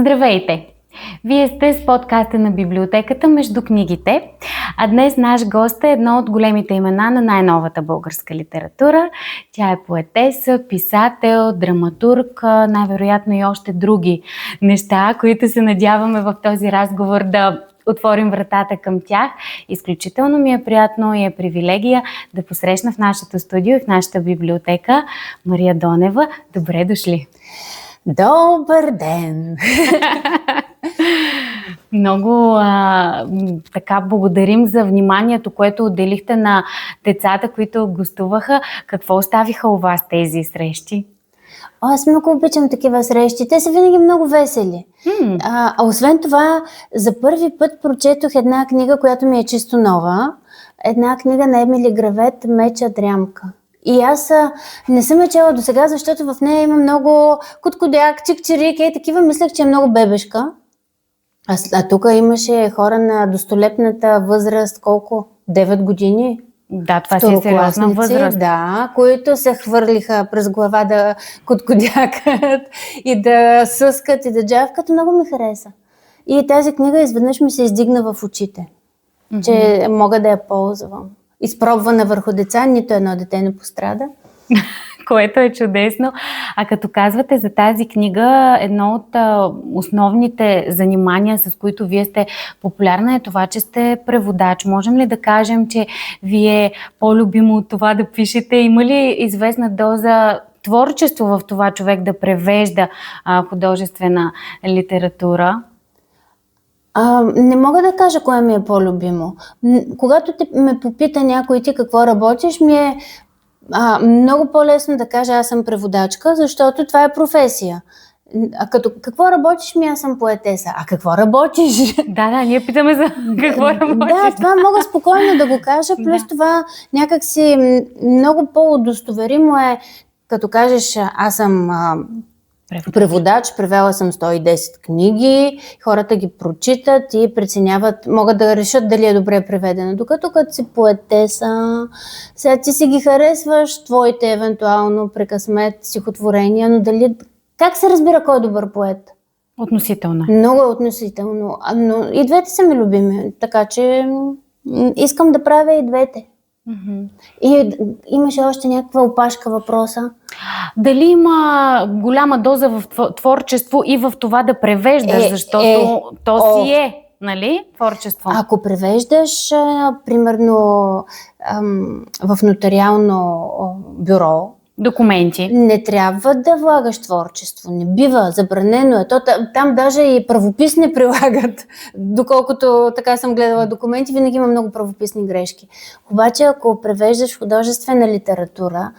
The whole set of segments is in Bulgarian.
Здравейте! Вие сте с подкаста на библиотеката между книгите, а днес наш гост е едно от големите имена на най-новата българска литература. Тя е поетеса, писател, драматург, най-вероятно и още други неща, които се надяваме в този разговор да отворим вратата към тях. Изключително ми е приятно и е привилегия да посрещна в нашето студио и в нашата библиотека Мария Донева. Добре дошли! Добър ден! Много така благодарим за вниманието, което отделихте на децата, които гостуваха. Какво оставиха у вас тези срещи? Аз много обичам такива срещи. Те са винаги много весели. Освен това, за първи път прочетох една книга, която ми е чисто нова. Една книга на Емили Гравет „Меча дрямка“. И аз не съм я чела до сега, защото в нея има много куткодяк, чик-чирик и такива. Мислех, че е много бебешка. А тук имаше хора на достолепната възраст, колко? 9 години? Да, това си е сериозна възраст. Да, които се хвърлиха през глава да куткодякат и да съскат и да джавкат. Много ми хареса. И тази книга изведнъж ми се издигна в очите, че мога да я ползвам. Изпробвана върху деца, нито едно дете не пострада. Което е чудесно. А като казвате за тази книга, едно от основните занимания, с които вие сте популярна, е това, че сте преводач. Можем ли да кажем, че ви е по-любимо от това да пишете? Има ли известна доза творчество в това човек да превежда художествена литература? Не мога да кажа кое ми е по-любимо. Когато ме попита някой ти какво работиш, ми е много по-лесно да кажа аз съм преводачка, защото това е професия. А като какво работиш, аз съм поетеса. А какво работиш? Да, ние питаме за какво работиш. Да, това мога спокойно да го кажа, плюс това някакси много по-удостоверимо е, като кажеш аз съм преводач, превела съм 110 книги, хората ги прочитат и преценяват, могат да решат дали е добре преведено. Докато като си поетеса, сега ти си ги харесваш, твоите евентуално прекъсмет, стихотворения, но дали... Как се разбира кой е добър поет? Относително. Много е относително, но и двете са ми любими, така че искам да правя и двете. И имаше още някаква опашка въпроса. Дали има голяма доза в творчество и в това да превеждаш, защото то си е, нали, творчество? Ако превеждаш, примерно, в нотариално бюро, документи. Не трябва да влагаш творчество. Не бива, забранено е. Там даже и правопис не прилагат. Доколкото така съм гледала документи, винаги има много правописни грешки. Обаче, ако превеждаш художествена литература,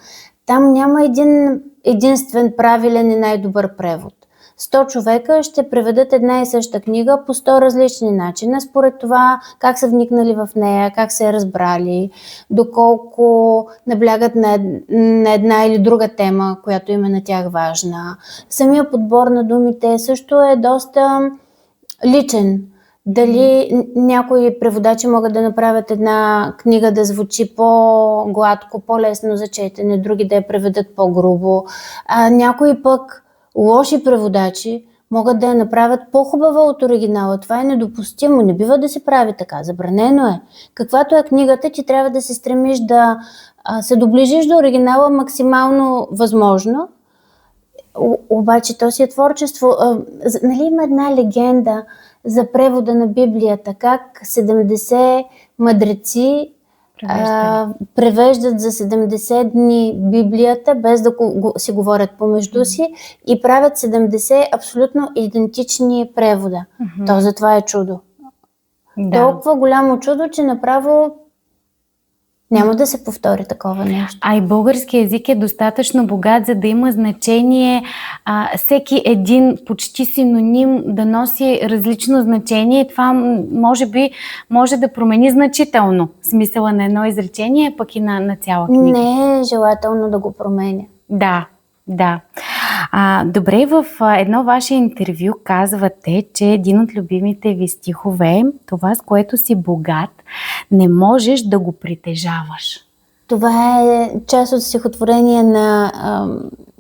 там няма един единствен правилен и най-добър превод. 100 човека ще преведат една и съща книга по 100 различни начина, според това как са вникнали в нея, как се е разбрали, доколко наблягат на една или друга тема, която им е на тях важна. Самия подбор на думите също е доста личен. Дали някои преводачи могат да направят една книга да звучи по-гладко, по-лесно за четене, други да я преведат по-грубо. Някои пък лоши преводачи могат да я направят по-хубава от оригинала. Това е недопустимо. Не бива да се прави така. Забранено е. Каквато е книгата, ти трябва да се стремиш да се доближиш до оригинала максимално възможно. Обаче то си е творчество. Нали има една легенда за превода на Библията, как 70 мъдреци превеждат за 70 дни Библията, без да си говорят помежду си и правят 70 абсолютно идентични превода. То затова е чудо. Да. Толкова голямо чудо, че направо няма да се повтори такова нещо. А и български език е достатъчно богат, за да има значение всеки един почти синоним да носи различно значение. Това може да промени значително смисъла на едно изречение, пък и на цяла книга. Не е желателно да го променя. Да. Добре, в едно ваше интервю казвате, че един от любимите ви стихове е това, с което си богат, не можеш да го притежаваш. Това е част от стихотворение на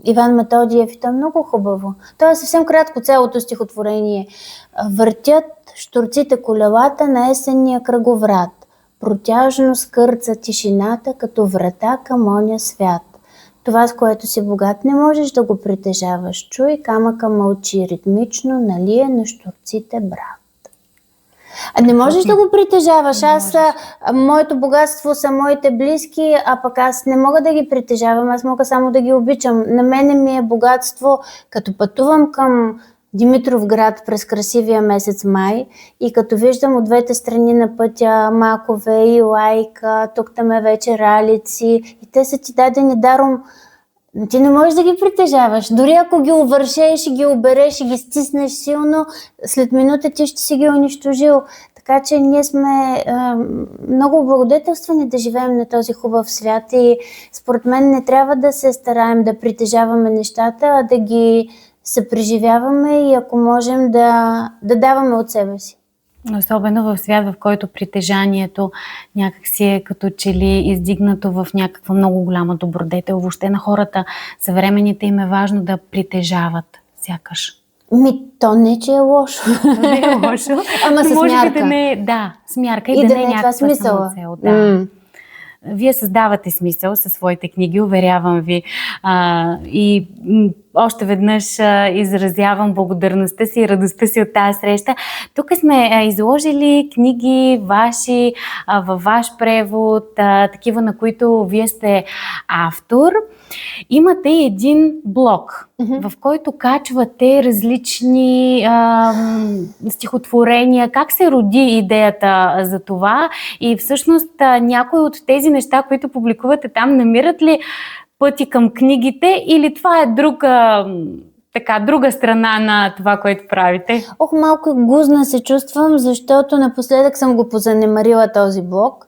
Иван Методиев и то е много хубаво. То е съвсем кратко цялото стихотворение. Въртят щурците колелата на есенния кръговрат. Протяжно скърца тишината като врата към оня свят. Това, с което си богат, не можеш да го притежаваш. Чуй, камъка мълчи ритмично, налие на щурците брат. Не можеш да го притежаваш. Моето богатство са моите близки, а пък аз не мога да ги притежавам, аз мога само да ги обичам. На мене ми е богатство, като пътувам към Димитровград през красивия месец май и като виждам от двете страни на пътя макове и лайка, тук там е вече ралици и те са ти дадени даром, но ти не можеш да ги притежаваш. Дори ако ги увършеш и ги обереш и ги стиснеш силно, след минута ти ще си ги унищожил. Така че ние сме много облагодетелствани да живеем на този хубав свят и според мен не трябва да се стараем да притежаваме нещата, а да ги съпреживяваме и ако можем да даваме от себе си. Особено в свят, в който притежанието някак си е като че ли издигнато в някаква много голяма добродетел. Въобще на хората, съвременните им е важно да притежават сякаш. То не, че е лошо. Не е лошо. Ама с мярка. Да не, да, с мярка и да не е някаква самоцел. Да. Вие създавате смисъл със своите книги, уверявам ви. И още веднъж изразявам благодарността си и радостта си от тази среща. Тук сме изложили книги ваши, във ваш превод, такива, на които вие сте автор. Имате и един блог, в който качвате различни стихотворения. Как се роди идеята за това? И всъщност някои от тези неща, които публикувате там, намират ли пъти към книгите или това е друга страна на това, което правите? Малко гузна се чувствам, защото напоследък съм го позанемарила този блог.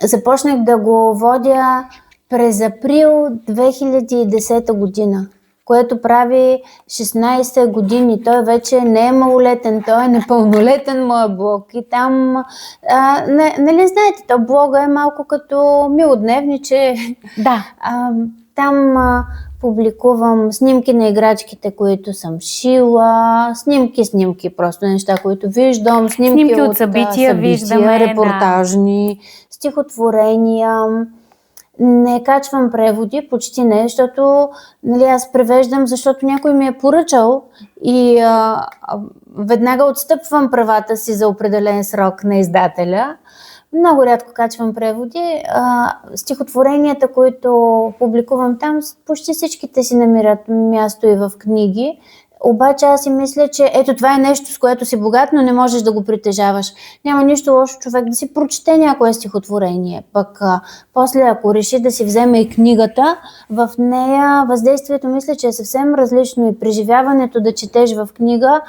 Започнах да го водя през април 2010 година, което прави 16 години. Той вече не е малолетен, той е непълнолетен моят блог. И там, нали знаете, то блога е малко като милодневниче. Да. Там публикувам снимки на играчките, които съм шила, снимки, просто неща, които виждам, снимки от събития, виждаме, репортажни, стихотворения. Не качвам преводи, почти не, защото аз превеждам, защото някой ми е поръчал и веднага отстъпвам правата си за определен срок на издателя. Много рядко качвам преводи. Стихотворенията, които публикувам там, почти всичките си намират място и в книги. Обаче аз си мисля, че ето това е нещо, с което си богат, но не можеш да го притежаваш. Няма нищо лошо човек да си прочете някое стихотворение. Пък после, ако реши да си вземе и книгата, в нея въздействието мисля, че е съвсем различно и преживяването да четеш в книга,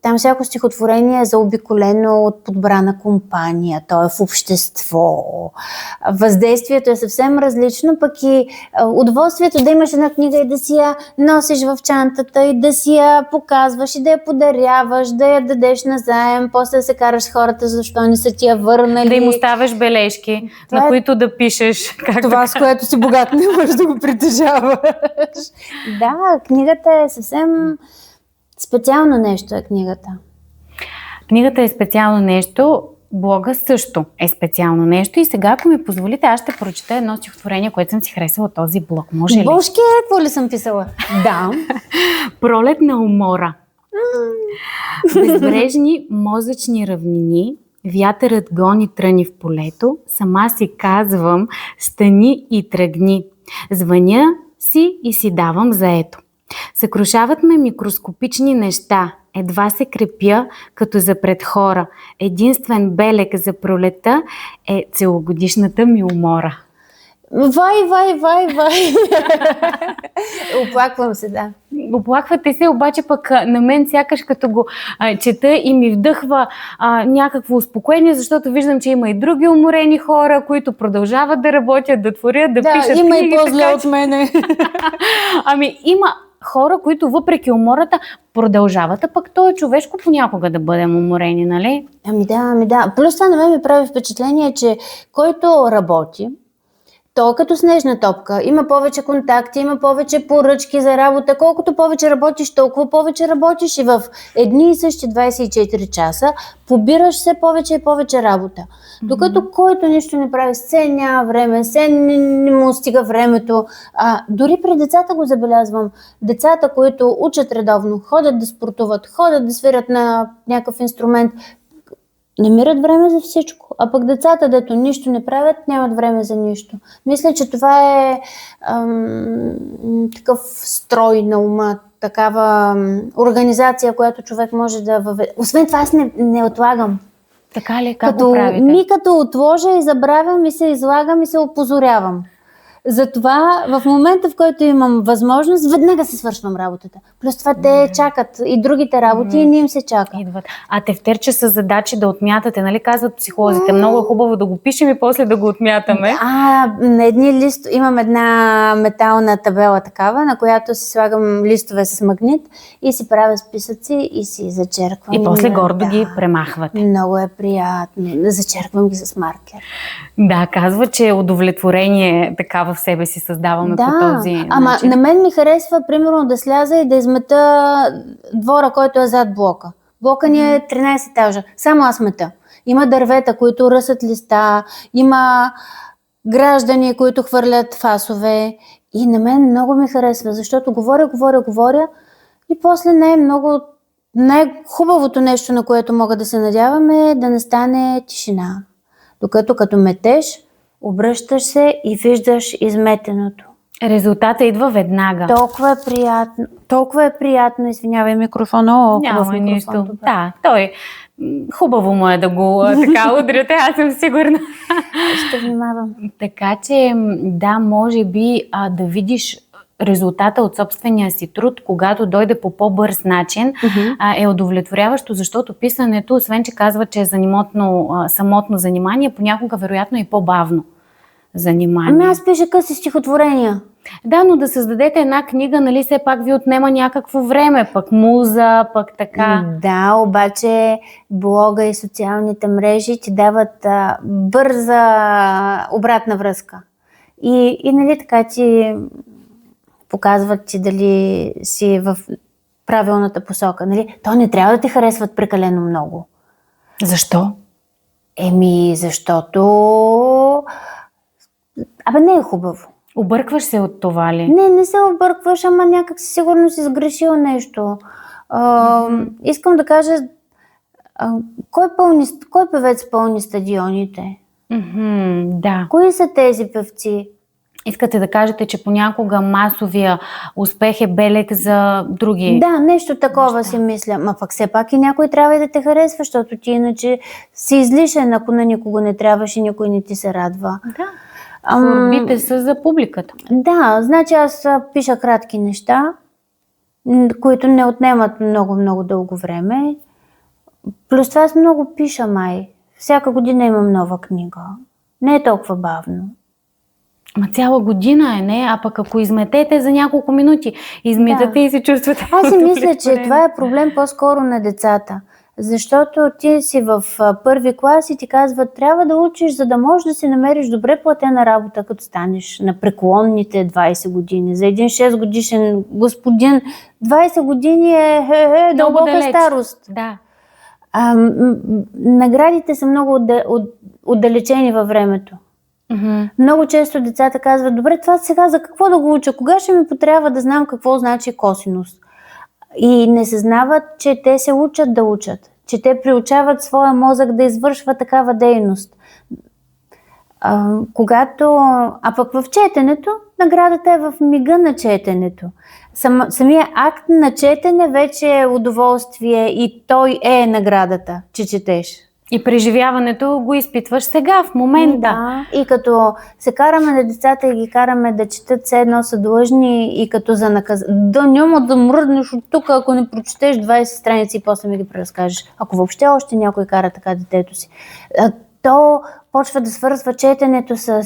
там всяко стихотворение е заобиколено от подбрана компания, то е в общество. Въздействието е съвсем различно, пък и удоволствието да имаш една книга и да си я носиш в чантата и да си я показваш и да я подаряваш, да я дадеш назаем, после да се караш с хората, защо не са ти я върнали. Да им оставяш бележки, на които да пишеш. Това, с което си богат, не можеш да го притежаваш. Да, книгата е съвсем специално нещо е книгата. Книгата е специално нещо, блога също е специално нещо и сега, ако ми позволите, аз ще прочета едно стихотворение, което съм си харесала от този блог. Може ли? Божки, какво ли съм писала? Да. Пролетна умора. Безбрежни мозъчни равнини, вятърът гони тръни в полето, сама си казвам, стани и тръгни. Звъня си и си давам заето. Съкрушават ме микроскопични неща, едва се крепя като за пред хора. Единствен белег за пролета е целогодишната ми умора. Вай! Оплаквам се, да. Оплаквате се, обаче пък на мен сякаш като го чета и ми вдъхва някакво успокоение, защото виждам, че има и други уморени хора, които продължават да работят, да творят, да пишат книги. Да, има и по-зле от мене. Има хора, които въпреки умората продължават, а пък то е човешко понякога да бъдем уморени, нали? Ами да. Плюс това на мен ми прави впечатление, че който работи, То е като снежна топка. Има повече контакти, има повече поръчки за работа. Колкото повече работиш, толкова повече работиш и в едни и същи 24 часа побираш все повече и повече работа. Докато който нищо не прави, все няма време, все не му стига времето. Дори при децата го забелязвам. Децата, които учат редовно, ходят да спортуват, ходят да свирят на някакъв инструмент, намират време за всичко. А пък децата, дето нищо не правят, нямат време за нищо. Мисля, че това е такъв строй на ума, такава организация, която човек може да въведе. Освен това, аз не отлагам. Така ли? Как го правите? Като отложа и забравям и се излагам и се опозорявам. Затова в момента, в който имам възможност, веднага се свършвам работата. Плюс това те чакат и другите работи и не им се чака. Идват. А тефтерче с задачи да отмятате, нали казват психолозите? Много е хубаво да го пишем и после да го отмятаме. На едни имам една метална табела такава, на която си слагам листове с магнит и си правя списъци и си зачерквам. И после гордо ги премахвате. Много е приятно. Зачерквам ги с маркер. Да, казва, че удовлетворение така в себе си създаваме по този начин. Ама на мен ми харесва, примерно, да сляза и да измета двора, който е зад блока. Блока ни е 13 етажа. Само аз мета. Има дървета, които ръсат листа, има граждани, които хвърлят фасове. И на мен много ми харесва, защото говоря и после най-хубавото нещо, на което мога да се надявам, е да настане тишина. Докато като метеш, обръщаш се и виждаш изметеното. Резултатът идва веднага. Толкова е приятно. Извинявай, микрофона. Няма нищо. Да, той хубаво му е да го така удряте, аз съм сигурна. Ще внимавам. Така че, да, може би да видиш резултата от собствения си труд, когато дойде по по-бърз начин, е удовлетворяващо, защото писането, освен че казва, че е самотно занимание, понякога вероятно е по-бавно занимание. Ами аз пиша къси стихотворения. Да, но да създадете една книга, нали, все пак ви отнема някакво време, пък муза, пък така. Да, обаче блога и социалните мрежи ти дават бърза обратна връзка. И нали така ти показват ти дали си в правилната посока. Нали? То не трябва да те харесват прекалено много. Защо? Защото не е хубаво. Объркваш се от това ли? Не се объркваш, ама някак си сигурно си сгрешил нещо. Искам да кажа, кой певец пълни стадионите? Да. Кои са тези певци? Искате да кажете, че понякога масовия успех е белег за други? Да, нещо такова си мисля. Ма пък все пак и някой трябва и да те харесва, защото ти иначе си излишен, ако на никого не трябваш и никой не ти се радва. Да. Творбите са за публиката. Да, значи аз пиша кратки неща, които не отнемат много дълго време. Плюс това аз много пиша май. Всяка година имам нова книга. Не е толкова бавно. Ма цяла година е, не? А пък ако изметете за няколко минути, изметате и се чувствате. Аз си мисля, че това е проблем по-скоро на децата. Защото ти си в първи клас и ти казват, трябва да учиш, за да можеш да си намериш добре платена работа, като станеш на преклонните 20 години. За един 6 годишен господин 20 години е дълбока старост. Да. Наградите са много отдалечени във времето. Много често децата казват, добре, това сега за какво да го уча? Кога ще ми потрябва да знам какво значи косинус? И не съзнават, че те се учат да учат, че те приучават своя мозък да извършва такава дейност. А пък в четенето, наградата е в мига на четенето. Самия акт на четене вече е удоволствие и той е наградата, че четеш. И преживяването го изпитваш сега, в момента. Да, и като се караме на децата и ги караме да четат, все едно са длъжни и като за наказание. Да няма да мръднеш от тук, ако не прочетеш 20 страници и после ми ги преразкажеш. Ако въобще още някой кара така детето си. То почва да свързва четенето с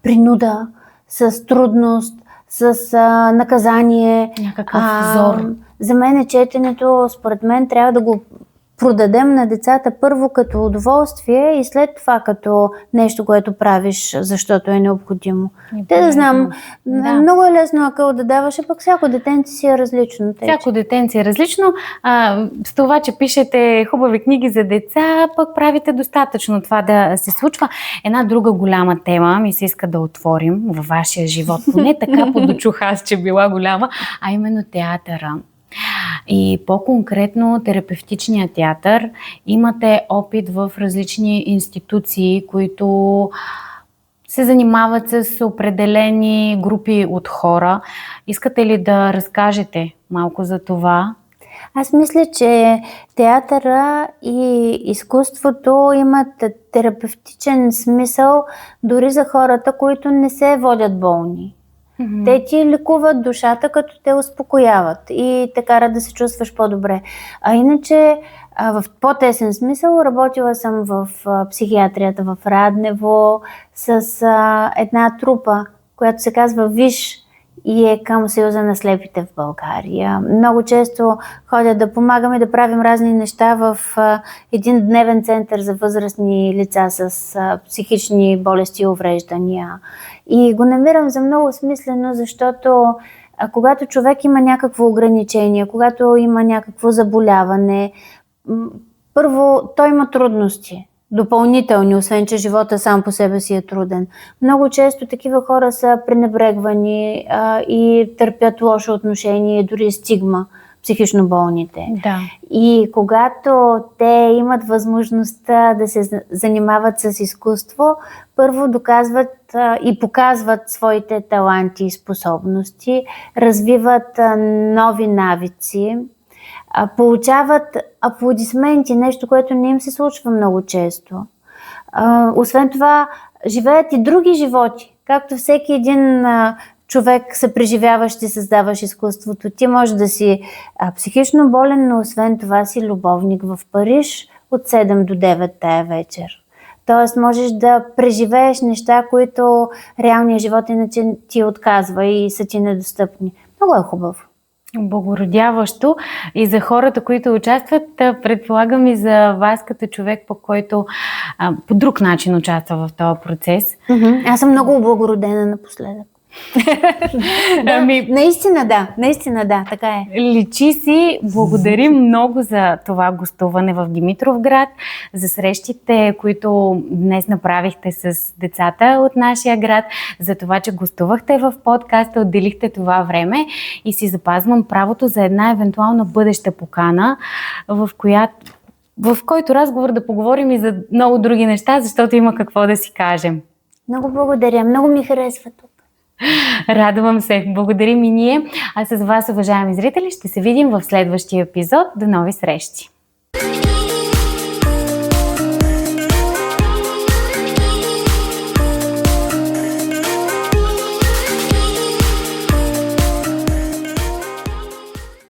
принуда, с трудност, с наказание. Някакъв взор. За мен четенето, според мен, трябва да го продадем на децата първо като удоволствие и след това като нещо, което правиш, защото е необходимо. Те да знам, много е лесно акъл да даваш, пък всяко детенце си е различно. Всяко детенце е различно. С това, че пишете хубави книги за деца, пък правите достатъчно това да се случва. Една друга голяма тема ми се иска да отворим във вашия живот. Поне така подочух аз, че била голяма, а именно театъра. И по-конкретно терапевтичния театър. Имате опит в различни институции, които се занимават с определени групи от хора. Искате ли да разкажете малко за това? Аз мисля, че театъра и изкуството имат терапевтичен смисъл дори за хората, които не се водят болни. Те ти лекуват душата, като те успокояват и те карат да се чувстваш по-добре. А иначе, в по-тесен смисъл, работила съм в психиатрията в Раднево с една трупа, която се казва ВИШ и е към Съюза на слепите в България. Много често ходя да помагаме да правим разни неща в един дневен център за възрастни лица с психични болести и увреждания. И го намирам за много смислено, защото когато човек има някакво ограничение, когато има някакво заболяване, първо той има трудности. Допълнителни, освен че живота сам по себе си е труден. Много често такива хора са пренебрегвани и търпят лошо отношение, дори стигма, психично болните. Да. И когато те имат възможността да се занимават с изкуство, първо доказват и показват своите таланти и способности, развиват нови навици, получават аплодисменти, нещо, което не им се случва много често. Освен това, живеят и други животи. Както всеки един човек съпреживяващ и създаваш изкуството. Ти можеш да си психично болен, но освен това си любовник в Париж от 7 до 9 тая вечер. Тоест можеш да преживееш неща, които реалният живот иначе ти отказва и са ти недостъпни. Много е хубаво. Благородяващо и за хората, които участват, предполагам и за вас като човек, по който по друг начин участва в този процес. Аз съм много облагородена напоследък. Наистина да, така е. Личи си. Благодарим много за това гостуване в Димитровград, за срещите, които днес направихте с децата от нашия град, за това, че гостувахте в подкаста, отделихте това време и си запазвам правото за една евентуална бъдеща покана, в който разговор да поговорим и за много други неща, защото има какво да си кажем. Много благодаря, много ми харесва тук. Радвам се. Благодарим и ние. А с вас, уважаеми зрители, ще се видим в следващия епизод. До нови срещи!